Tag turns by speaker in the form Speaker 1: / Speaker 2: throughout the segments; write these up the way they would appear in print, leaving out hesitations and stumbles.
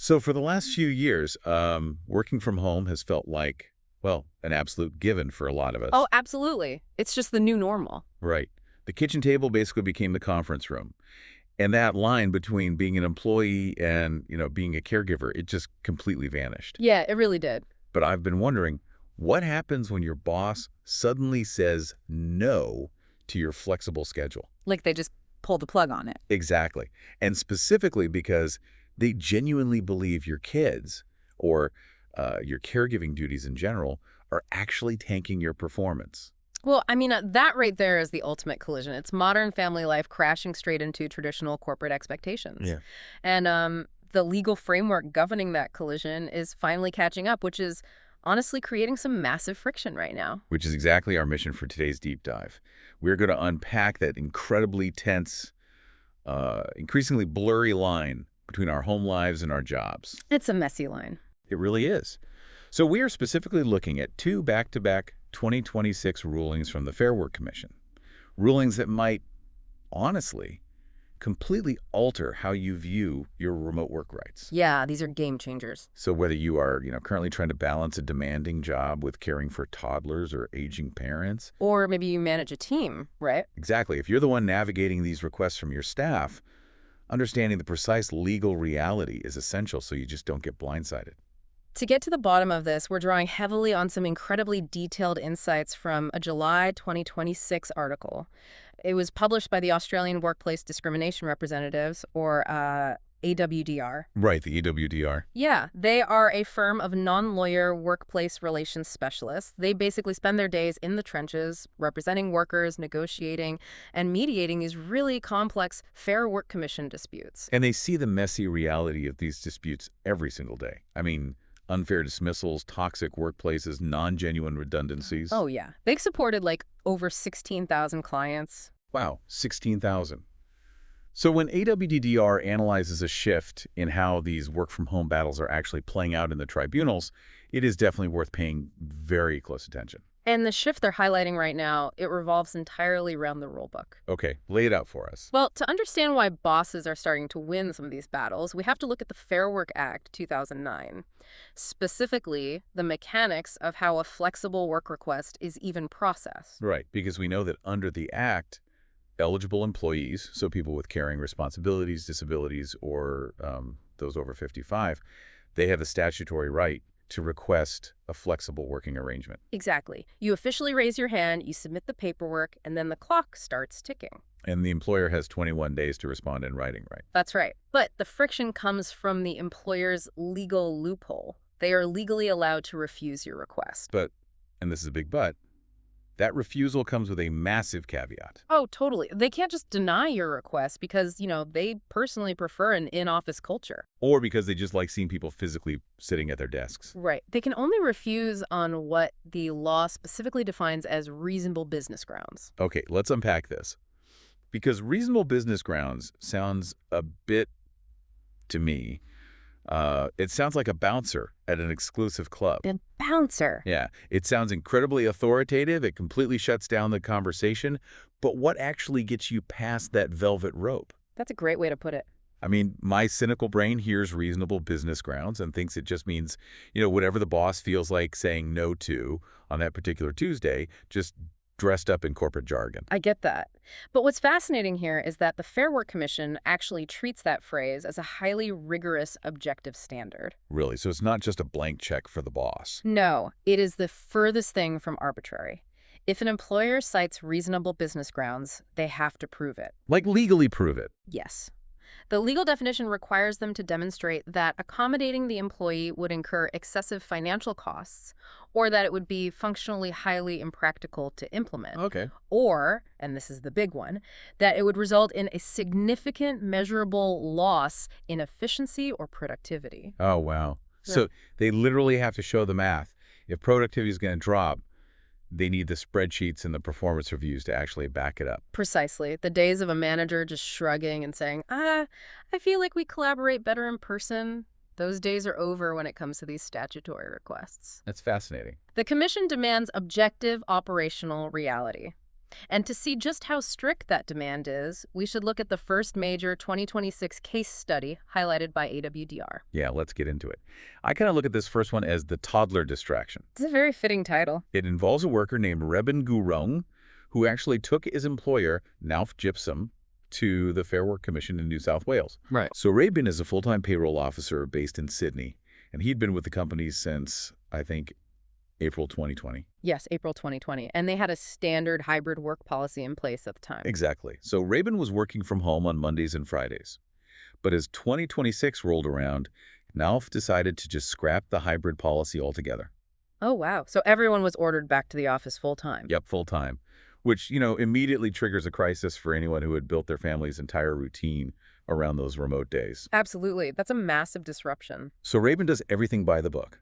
Speaker 1: So for the last few years, working from home has felt like, well, an absolute given for a lot of
Speaker 2: Oh,
Speaker 1: us.
Speaker 2: absolutely. It's just the new normal.
Speaker 1: Right. The kitchen table basically became the conference room. And that line between being an employee and, being a caregiver, it just completely vanished.
Speaker 2: Yeah, it really did.
Speaker 1: But I've been wondering, what happens when your boss suddenly says no to your flexible schedule?
Speaker 2: Like they just pulled the plug on it.
Speaker 1: Exactly. And specifically because they genuinely believe your kids or your caregiving duties in general are actually tanking your performance.
Speaker 2: Well, I mean, that right there is the ultimate collision. It's modern family life crashing straight into traditional corporate expectations.
Speaker 1: Yeah.
Speaker 2: And the legal framework governing that collision is finally catching up, which is honestly creating some massive friction right now.
Speaker 1: Which is exactly our mission for today's deep dive. We're going to unpack that incredibly tense, increasingly blurry line between our home lives and our jobs.
Speaker 2: It's a messy line.
Speaker 1: It really is. So we are specifically looking at two back-to-back 2026 rulings from the Fair Work Commission. Rulings that might, honestly, completely alter how you view your remote work rights.
Speaker 2: Yeah, these are game changers.
Speaker 1: So whether you are, currently trying to balance a demanding job with caring for toddlers or aging parents.
Speaker 2: Or maybe you manage a team, right?
Speaker 1: Exactly. If you're the one navigating these requests from your staff, understanding the precise legal reality is essential so you just don't get blindsided.
Speaker 2: To get to the bottom of this, we're drawing heavily on some incredibly detailed insights from a July 2026 article. It was published by the Australian Workplace Discrimination Representatives, or AWDR.
Speaker 1: Right, the AWDR.
Speaker 2: Yeah, they are a firm of non-lawyer workplace relations specialists. They basically spend their days in the trenches, representing workers, negotiating, and mediating these really complex Fair Work Commission disputes.
Speaker 1: And they see the messy reality of these disputes every single day. I mean, unfair dismissals, toxic workplaces, non-genuine redundancies.
Speaker 2: Oh, yeah. They've supported like over 16,000 clients.
Speaker 1: Wow, 16,000. So when AWDR analyzes a shift in how these work-from-home battles are actually playing out in the tribunals, it is definitely worth paying very close attention.
Speaker 2: And the shift they're highlighting right now, it revolves entirely around the rulebook.
Speaker 1: Okay, lay it out for us.
Speaker 2: Well, to understand why bosses are starting to win some of these battles, we have to look at the Fair Work Act 2009. Specifically, the mechanics of how a flexible work request is even processed.
Speaker 1: Right, because we know that under the Act, eligible employees, so people with caring responsibilities, disabilities, or those over 55, they have the statutory right to request a flexible working arrangement.
Speaker 2: Exactly. You officially raise your hand, you submit the paperwork, and then the clock starts ticking.
Speaker 1: And the employer has 21 days to respond in writing, right?
Speaker 2: That's right. But the friction comes from the employer's legal loophole. They are legally allowed to refuse your request.
Speaker 1: But, and this is a big but, that refusal comes with a massive caveat.
Speaker 2: Oh, totally. They can't just deny your request because, they personally prefer an in-office culture.
Speaker 1: Or because they just like seeing people physically sitting at their desks.
Speaker 2: Right. They can only refuse on what the law specifically defines as reasonable business grounds.
Speaker 1: Okay, let's unpack this. Because reasonable business grounds sounds a bit, to me, it sounds like a bouncer at an exclusive club.
Speaker 2: A bouncer.
Speaker 1: Yeah, it sounds incredibly authoritative. It completely shuts down the conversation. But what actually gets you past that velvet rope?
Speaker 2: That's a great way to put it.
Speaker 1: I mean, my cynical brain hears reasonable business grounds and thinks it just means, whatever the boss feels like saying no to on that particular Tuesday, just dressed up in corporate jargon.
Speaker 2: I get that. But what's fascinating here is that the Fair Work Commission actually treats that phrase as a highly rigorous objective standard.
Speaker 1: Really? So it's not just a blank check for the boss.
Speaker 2: No, it is the furthest thing from arbitrary. If an employer cites reasonable business grounds, they have to prove it.
Speaker 1: Like legally prove it.
Speaker 2: Yes. The legal definition requires them to demonstrate that accommodating the employee would incur excessive financial costs or that it would be functionally highly impractical to implement.
Speaker 1: Okay.
Speaker 2: Or, and this is the big one, that it would result in a significant measurable loss in efficiency or productivity.
Speaker 1: Oh, wow. So they literally have to show the math. If productivity is going to drop, they need the spreadsheets and the performance reviews to actually back it up.
Speaker 2: Precisely. The days of a manager just shrugging and saying, I feel like we collaborate better in person, those days are over when it comes to these statutory requests.
Speaker 1: That's fascinating.
Speaker 2: The Commission demands objective operational reality. And to see just how strict that demand is, we should look at the first major 2026 case study highlighted by AWDR.
Speaker 1: Yeah, let's get into it. I kind of look at this first one as the toddler distraction.
Speaker 2: It's a very fitting title.
Speaker 1: It involves a worker named Reben Gurung, who actually took his employer, Nauf Gypsum, to the Fair Work Commission in New South Wales.
Speaker 2: Right.
Speaker 1: So Reben is a full-time payroll officer based in Sydney, and he'd been with the company since, I think, April 2020.
Speaker 2: Yes, April 2020. And they had a standard hybrid work policy in place at the time.
Speaker 1: Exactly. So Reben was working from home on Mondays and Fridays. But as 2026 rolled around, Nauf decided to just scrap the hybrid policy altogether.
Speaker 2: Oh, wow. So everyone was ordered back to the office full-time.
Speaker 1: Yep, full-time. Which, immediately triggers a crisis for anyone who had built their family's entire routine around those remote days.
Speaker 2: Absolutely. That's a massive disruption.
Speaker 1: So Reben does everything by the book.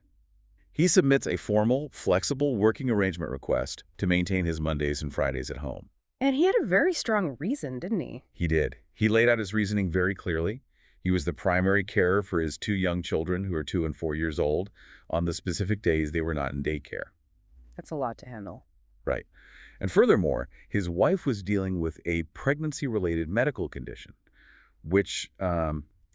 Speaker 1: He submits a formal, flexible working arrangement request to maintain his Mondays and Fridays at home.
Speaker 2: And he had a very strong reason, didn't he?
Speaker 1: He did. He laid out his reasoning very clearly. He was the primary carer for his 2 young children who are 2 and 4 years old on the specific days they were not in daycare.
Speaker 2: That's a lot to handle.
Speaker 1: Right. And furthermore, his wife was dealing with a pregnancy-related medical condition, which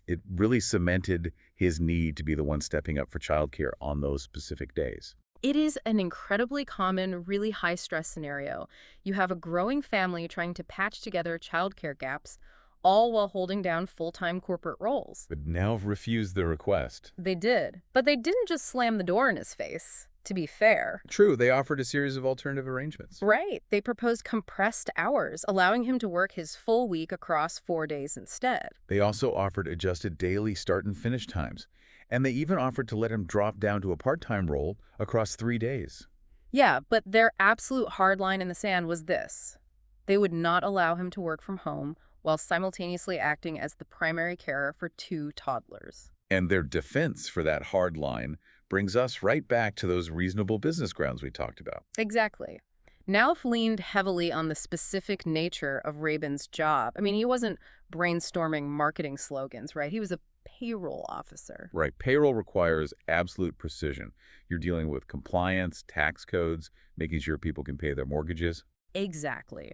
Speaker 1: it really cemented his need to be the one stepping up for childcare on those specific days.
Speaker 2: It is an incredibly common, really high-stress scenario. You have a growing family trying to patch together childcare gaps, all while holding down full-time corporate roles.
Speaker 1: But Nauf refused the request.
Speaker 2: They did. But they didn't just slam the door in his face, to be fair.
Speaker 1: True, they offered a series of alternative arrangements.
Speaker 2: Right. They proposed compressed hours, allowing him to work his full week across 4 days instead.
Speaker 1: They also offered adjusted daily start and finish times. And they even offered to let him drop down to a part-time role across 3 days.
Speaker 2: Yeah, but their absolute hard line in the sand was this. They would not allow him to work from home while simultaneously acting as the primary carer for 2 toddlers.
Speaker 1: And their defense for that hard line brings us right back to those reasonable business grounds we talked about.
Speaker 2: Exactly. Nauf leaned heavily on the specific nature of Reben's job. I mean, he wasn't brainstorming marketing slogans, right? He was a payroll officer.
Speaker 1: Right. Payroll requires absolute precision. You're dealing with compliance, tax codes, making sure people can pay their mortgages.
Speaker 2: Exactly.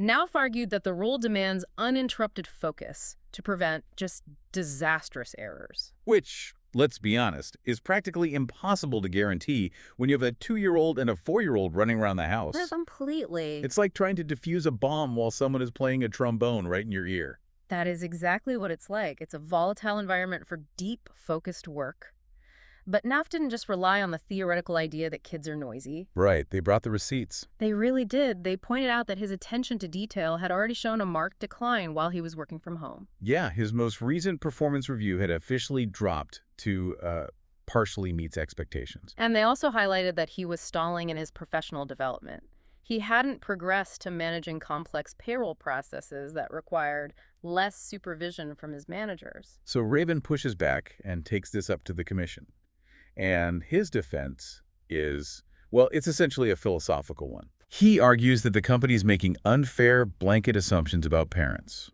Speaker 2: Nauf argued that the role demands uninterrupted focus to prevent just disastrous errors.
Speaker 1: Which, let's be honest, is practically impossible to guarantee when you have a 2-year-old and a 4-year-old running around the house.
Speaker 2: Completely.
Speaker 1: It's like trying to defuse a bomb while someone is playing a trombone right in your ear.
Speaker 2: That is exactly what it's like. It's a volatile environment for deep, focused work. But Nauf didn't just rely on the theoretical idea that kids are noisy.
Speaker 1: Right. They brought the receipts.
Speaker 2: They really did. They pointed out that his attention to detail had already shown a marked decline while he was working from home.
Speaker 1: Yeah, his most recent performance review had officially dropped to partially meets expectations.
Speaker 2: And they also highlighted that he was stalling in his professional development. He hadn't progressed to managing complex payroll processes that required less supervision from his managers.
Speaker 1: So Reben pushes back and takes this up to the commission. And his defense is, well, it's essentially a philosophical one. He argues that the company is making unfair blanket assumptions about parents.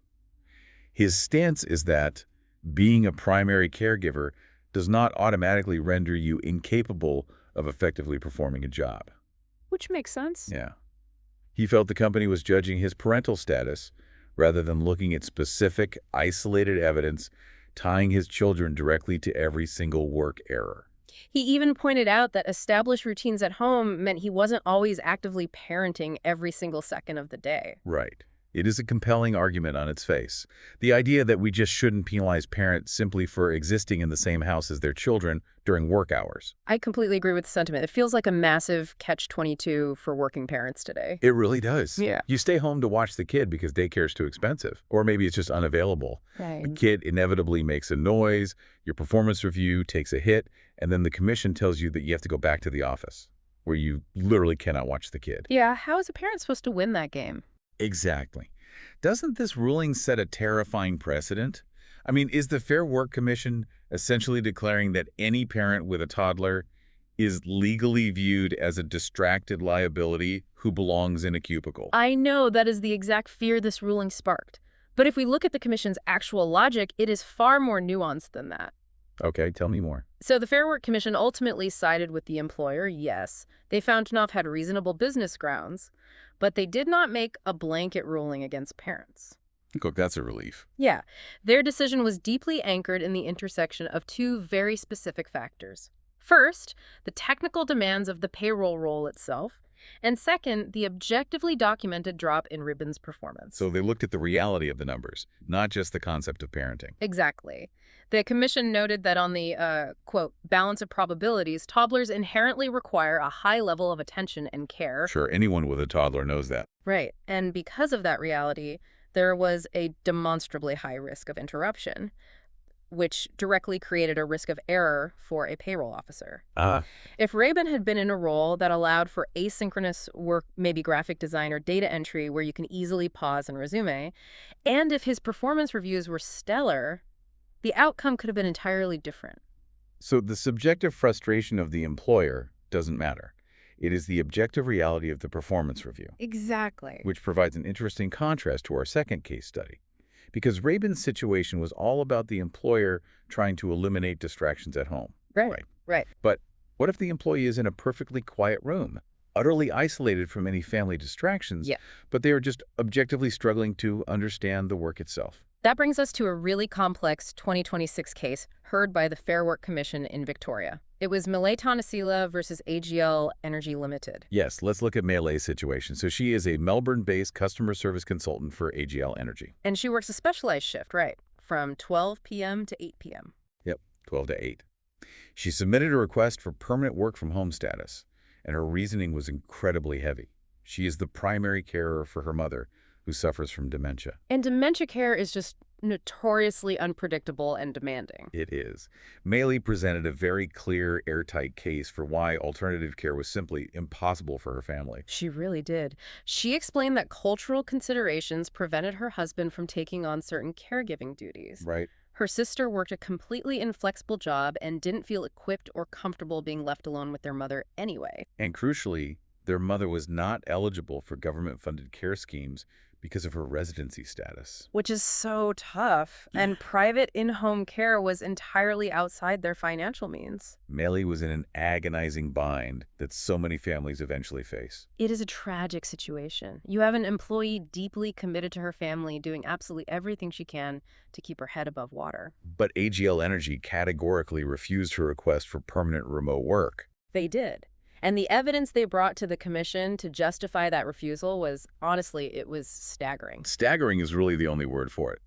Speaker 1: His stance is that being a primary caregiver does not automatically render you incapable of effectively performing a job.
Speaker 2: Which makes sense.
Speaker 1: Yeah. He felt the company was judging his parental status rather than looking at specific, isolated evidence tying his children directly to every single work error.
Speaker 2: He even pointed out that established routines at home meant he wasn't always actively parenting every single second of the day.
Speaker 1: Right. It is a compelling argument on its face. The idea that we just shouldn't penalize parents simply for existing in the same house as their children during work hours.
Speaker 2: I completely agree with the sentiment. It feels like a massive catch-22 for working parents today.
Speaker 1: It really does.
Speaker 2: Yeah.
Speaker 1: You stay home to watch the kid because daycare is too expensive, or maybe it's just unavailable.
Speaker 2: Right.
Speaker 1: The kid inevitably makes a noise, your performance review takes a hit, and then the commission tells you that you have to go back to the office, where you literally cannot watch the kid.
Speaker 2: Yeah, how is a parent supposed to win that game?
Speaker 1: Exactly. Doesn't this ruling set a terrifying precedent? I mean, is the Fair Work Commission essentially declaring that any parent with a toddler is legally viewed as a distracted liability who belongs in a cubicle?
Speaker 2: I know that is the exact fear this ruling sparked. But if we look at the Commission's actual logic, it is far more nuanced than that.
Speaker 1: Okay, tell me more.
Speaker 2: So the Fair Work Commission ultimately sided with the employer, yes. They found Knopf had reasonable business grounds, but they did not make a blanket ruling against parents.
Speaker 1: Look, that's a relief.
Speaker 2: Yeah, their decision was deeply anchored in the intersection of two very specific factors. First, the technical demands of the payroll role itself, and second, the objectively documented drop in Ribbon's performance.
Speaker 1: So they looked at the reality of the numbers, not just the concept of parenting.
Speaker 2: Exactly. The commission noted that on the, quote, balance of probabilities, toddlers inherently require a high level of attention and care.
Speaker 1: Sure, anyone with a toddler knows that.
Speaker 2: Right. And because of that reality, there was a demonstrably high risk of interruption, which directly created a risk of error for a payroll officer. If Rabin had been in a role that allowed for asynchronous work, maybe graphic design or data entry where you can easily pause and resume, and if his performance reviews were stellar, the outcome could have been entirely different.
Speaker 1: So the subjective frustration of the employer doesn't matter. It is the objective reality of the performance review,
Speaker 2: Exactly.
Speaker 1: which provides an interesting contrast to our second case study. Because Rabin's situation was all about the employer trying to eliminate distractions at home.
Speaker 2: Right.
Speaker 1: But what if the employee is in a perfectly quiet room, utterly isolated from any family distractions,
Speaker 2: Yeah.
Speaker 1: but they are just objectively struggling to understand the work itself?
Speaker 2: That brings us to a really complex 2026 case heard by the Fair Work Commission in Victoria. It was Millet Tonasila versus AGL Energy Limited.
Speaker 1: Yes, let's look at Melee's situation. So she is a Melbourne-based customer service consultant for AGL Energy.
Speaker 2: And she works a specialized shift, right, from 12 p.m. to 8 p.m.
Speaker 1: Yep, 12 to 8. She submitted a request for permanent work-from-home status, and her reasoning was incredibly heavy. She is the primary carer for her mother, who suffers from dementia.
Speaker 2: And dementia care is just notoriously unpredictable and demanding.
Speaker 1: It is. Melee presented a very clear, airtight case for why alternative care was simply impossible for her family.
Speaker 2: She really did. She explained that cultural considerations prevented her husband from taking on certain caregiving duties.
Speaker 1: Right.
Speaker 2: Her sister worked a completely inflexible job and didn't feel equipped or comfortable being left alone with their mother anyway.
Speaker 1: And crucially, their mother was not eligible for government-funded care schemes because of her residency status.
Speaker 2: Which is so tough. And private in-home care was entirely outside their financial means.
Speaker 1: Melee was in an agonizing bind that so many families eventually face.
Speaker 2: It is a tragic situation. You have an employee deeply committed to her family, doing absolutely everything she can to keep her head above water.
Speaker 1: But AGL Energy categorically refused her request for permanent remote work.
Speaker 2: They did. And the evidence they brought to the commission to justify that refusal was, honestly, it was staggering.
Speaker 1: Staggering is really the only word for it.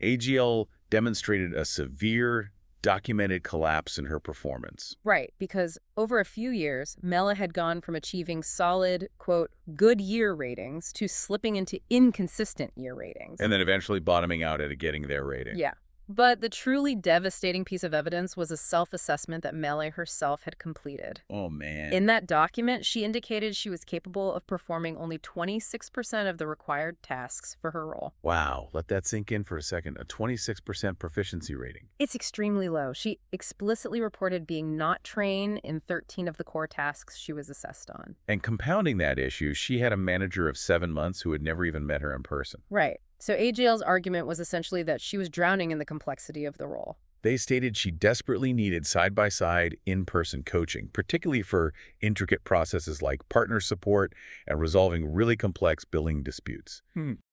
Speaker 1: AGL demonstrated a severe, documented collapse in her performance.
Speaker 2: Right, because over a few years, Mela had gone from achieving solid, quote, good year ratings to slipping into inconsistent year ratings.
Speaker 1: And then eventually bottoming out at getting their rating.
Speaker 2: Yeah. But the truly devastating piece of evidence was a self-assessment that Melee herself had completed.
Speaker 1: Oh, man.
Speaker 2: In that document, she indicated she was capable of performing only 26% of the required tasks for her role.
Speaker 1: Wow, let that sink in for a second. A 26% proficiency rating.
Speaker 2: It's extremely low. She explicitly reported being not trained in 13 of the core tasks she was assessed on.
Speaker 1: And compounding that issue, she had a manager of 7 months who had never even met her in person.
Speaker 2: Right. So AGL's argument was essentially that she was drowning in the complexity of the role.
Speaker 1: They stated she desperately needed side-by-side, in-person coaching, particularly for intricate processes like partner support and resolving really complex billing disputes.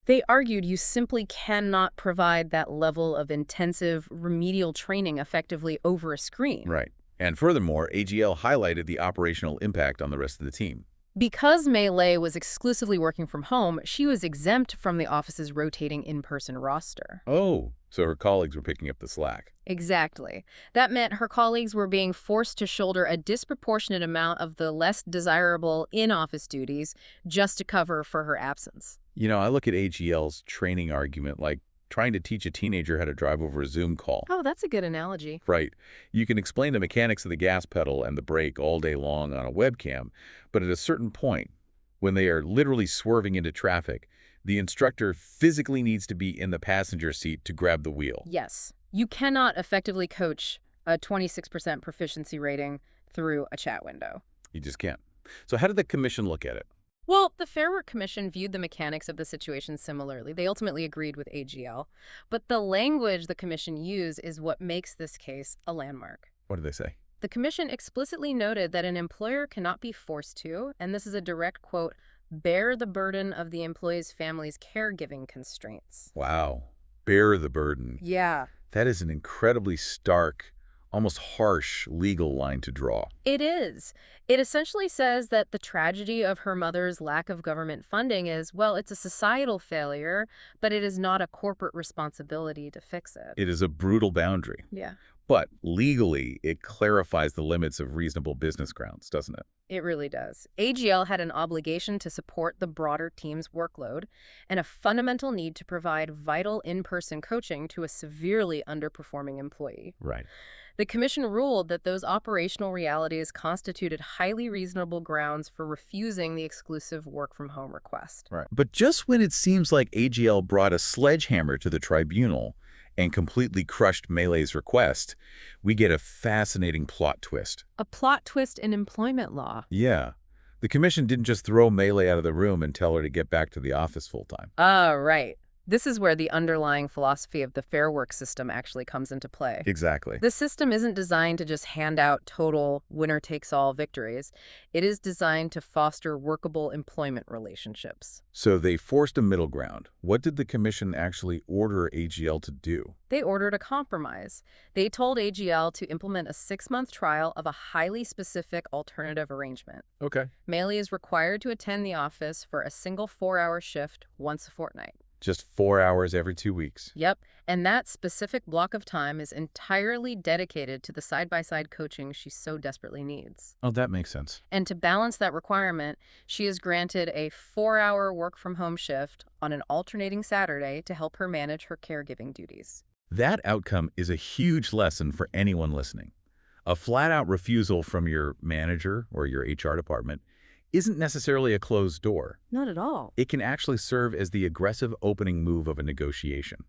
Speaker 2: They argued you simply cannot provide that level of intensive remedial training effectively over a screen.
Speaker 1: Right. And furthermore, AGL highlighted the operational impact on the rest of the team.
Speaker 2: Because Melee was exclusively working from home, she was exempt from the office's rotating in-person roster.
Speaker 1: Oh, so her colleagues were picking up the slack.
Speaker 2: Exactly. That meant her colleagues were being forced to shoulder a disproportionate amount of the less desirable in-office duties just to cover for her absence.
Speaker 1: You know, I look at AGL's training argument like trying to teach a teenager how to drive over a Zoom call.
Speaker 2: Oh, that's a good analogy.
Speaker 1: Right. You can explain the mechanics of the gas pedal and the brake all day long on a webcam, but at a certain point, when they are literally swerving into traffic, the instructor physically needs to be in the passenger seat to grab the wheel.
Speaker 2: Yes. You cannot effectively coach a 26% proficiency rating through a chat window.
Speaker 1: You just can't. So how did the commission look at it?
Speaker 2: Well, the Fair Work Commission viewed the mechanics of the situation similarly. They ultimately agreed with AGL. But the language the commission used is what makes this case a landmark.
Speaker 1: What did they say?
Speaker 2: The commission explicitly noted that an employer cannot be forced to, and this is a direct quote, bear the burden of the employee's family's caregiving constraints.
Speaker 1: Wow. Bear the burden.
Speaker 2: Yeah.
Speaker 1: That is an incredibly stark, almost harsh legal line to draw.
Speaker 2: It is. It essentially says that the tragedy of her mother's lack of government funding is, well, it's a societal failure, but it is not a corporate responsibility to fix it.
Speaker 1: It is a brutal boundary.
Speaker 2: Yeah.
Speaker 1: But legally, it clarifies the limits of reasonable business grounds, doesn't it?
Speaker 2: It really does. AGL had an obligation to support the broader team's workload and a fundamental need to provide vital in-person coaching to a severely underperforming employee.
Speaker 1: Right.
Speaker 2: The commission ruled that those operational realities constituted highly reasonable grounds for refusing the exclusive work-from-home request.
Speaker 1: Right. But just when it seems like AGL brought a sledgehammer to the tribunal and completely crushed Melee's request, we get a fascinating plot twist.
Speaker 2: A plot twist in employment law.
Speaker 1: Yeah. The commission didn't just throw Melee out of the room and tell her to get back to the office full-time.
Speaker 2: Right. This is where the underlying philosophy of the Fair Work system actually comes into play.
Speaker 1: Exactly.
Speaker 2: The system isn't designed to just hand out total winner-takes-all victories. It is designed to foster workable employment relationships.
Speaker 1: So they forced a middle ground. What did the commission actually order AGL to do?
Speaker 2: They ordered a compromise. They told AGL to implement a 6-month trial of a highly specific alternative arrangement.
Speaker 1: Okay.
Speaker 2: Melee is required to attend the office for a single 4-hour shift once a fortnight.
Speaker 1: Just 4 hours every 2 weeks.
Speaker 2: Yep, and that specific block of time is entirely dedicated to the side-by-side coaching she so desperately needs.
Speaker 1: Oh, that makes sense.
Speaker 2: And to balance that requirement, she is granted a 4-hour work-from-home shift on an alternating Saturday to help her manage her caregiving duties.
Speaker 1: That outcome is a huge lesson for anyone listening. A flat-out refusal from your manager or your HR department isn't necessarily a closed door.
Speaker 2: Not at all.
Speaker 1: It can actually serve as the aggressive opening move of a negotiation.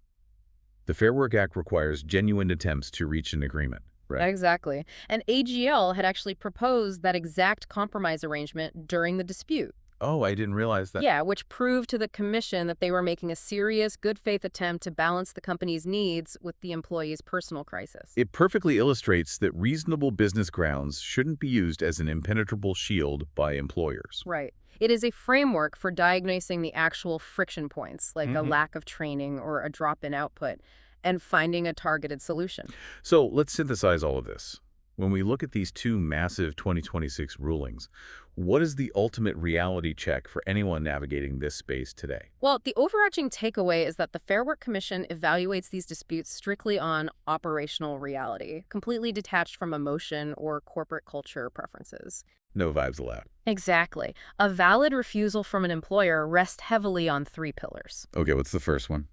Speaker 1: The Fair Work Act requires genuine attempts to reach an agreement, right?
Speaker 2: Exactly. And AGL had actually proposed that exact compromise arrangement during the dispute.
Speaker 1: Oh, I didn't realize that.
Speaker 2: Yeah, which proved to the commission that they were making a serious, good-faith attempt to balance the company's needs with the employee's personal crisis.
Speaker 1: It perfectly illustrates that reasonable business grounds shouldn't be used as an impenetrable shield by employers.
Speaker 2: Right. It is a framework for diagnosing the actual friction points, like a lack of training or a drop in output, and finding a targeted solution.
Speaker 1: So let's synthesize all of this. When we look at these two massive 2026 rulings, what is the ultimate reality check for anyone navigating this space today?
Speaker 2: Well, the overarching takeaway is that the Fair Work Commission evaluates these disputes strictly on operational reality, completely detached from emotion or corporate culture preferences.
Speaker 1: No vibes allowed.
Speaker 2: Exactly. A valid refusal from an employer rests heavily on 3 pillars.
Speaker 1: Okay, what's the first one?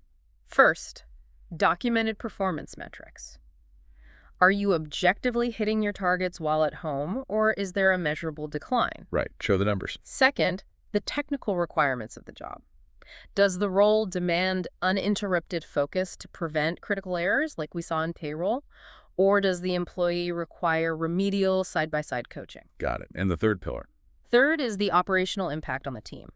Speaker 2: First, documented performance metrics. Are you objectively hitting your targets while at home, or is there a measurable decline?
Speaker 1: Right, show the numbers.
Speaker 2: Second, the technical requirements of the job. Does the role demand uninterrupted focus to prevent critical errors, like we saw in payroll? Or does the employee require remedial side-by-side coaching?
Speaker 1: Got it. And the third pillar?
Speaker 2: Third is the operational impact on the team.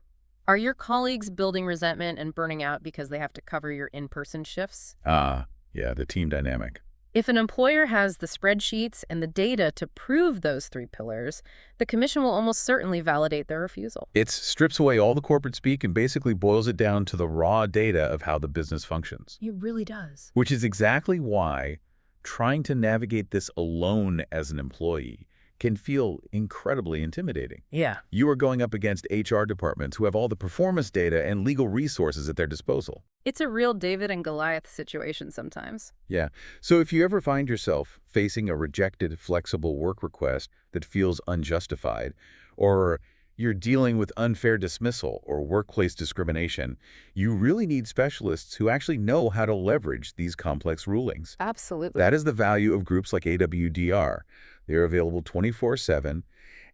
Speaker 2: Are your colleagues building resentment and burning out because they have to cover your in-person shifts?
Speaker 1: Yeah, the team dynamic.
Speaker 2: If an employer has the spreadsheets and the data to prove those 3 pillars, the commission will almost certainly validate their refusal.
Speaker 1: It strips away all the corporate speak and basically boils it down to the raw data of how the business functions.
Speaker 2: It really does.
Speaker 1: Which is exactly why trying to navigate this alone as an employee can feel incredibly intimidating.
Speaker 2: Yeah.
Speaker 1: You are going up against HR departments who have all the performance data and legal resources at their disposal.
Speaker 2: It's a real David and Goliath situation sometimes.
Speaker 1: Yeah. So if you ever find yourself facing a rejected flexible work request that feels unjustified, or you're dealing with unfair dismissal or workplace discrimination, you really need specialists who actually know how to leverage these complex rulings.
Speaker 2: Absolutely.
Speaker 1: That is the value of groups like AWDR. They're available 24/7,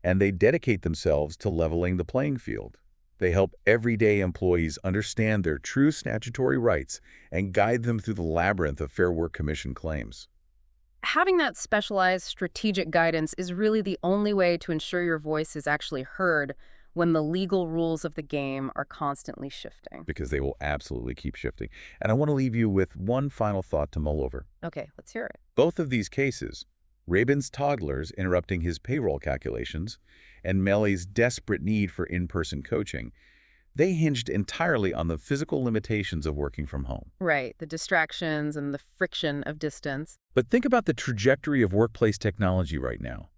Speaker 1: and they dedicate themselves to leveling the playing field. They help everyday employees understand their true statutory rights and guide them through the labyrinth of Fair Work Commission claims.
Speaker 2: Having that specialized strategic guidance is really the only way to ensure your voice is actually heard when the legal rules of the game are constantly shifting.
Speaker 1: Because they will absolutely keep shifting. And I want to leave you with one final thought to mull over.
Speaker 2: Okay, let's hear it.
Speaker 1: Both of these cases, Rabin's toddlers interrupting his payroll calculations and Melly's desperate need for in-person coaching, they hinged entirely on the physical limitations of working from home.
Speaker 2: Right, the distractions and the friction of distance.
Speaker 1: But think about the trajectory of workplace technology right now.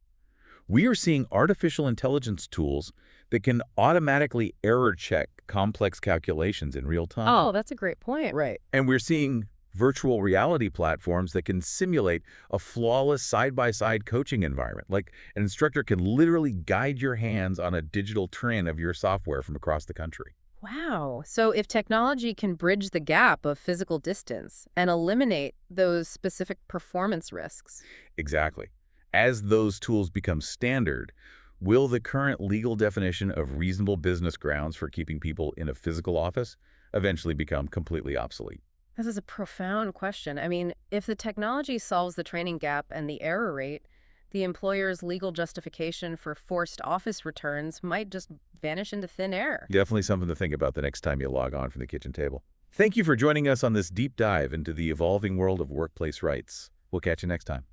Speaker 1: We are seeing artificial intelligence tools that can automatically error check complex calculations in real time.
Speaker 2: Oh, that's a great point. Right.
Speaker 1: And we're seeing virtual reality platforms that can simulate a flawless side-by-side coaching environment. Like an instructor can literally guide your hands on a digital twin of your software from across the country.
Speaker 2: Wow. So if technology can bridge the gap of physical distance and eliminate those specific performance risks.
Speaker 1: Exactly. As those tools become standard, will the current legal definition of reasonable business grounds for keeping people in a physical office eventually become completely obsolete?
Speaker 2: This is a profound question. I mean, if the technology solves the training gap and the error rate, the employer's legal justification for forced office returns might just vanish into thin air.
Speaker 1: Definitely something to think about the next time you log on from the kitchen table. Thank you for joining us on this deep dive into the evolving world of workplace rights. We'll catch you next time.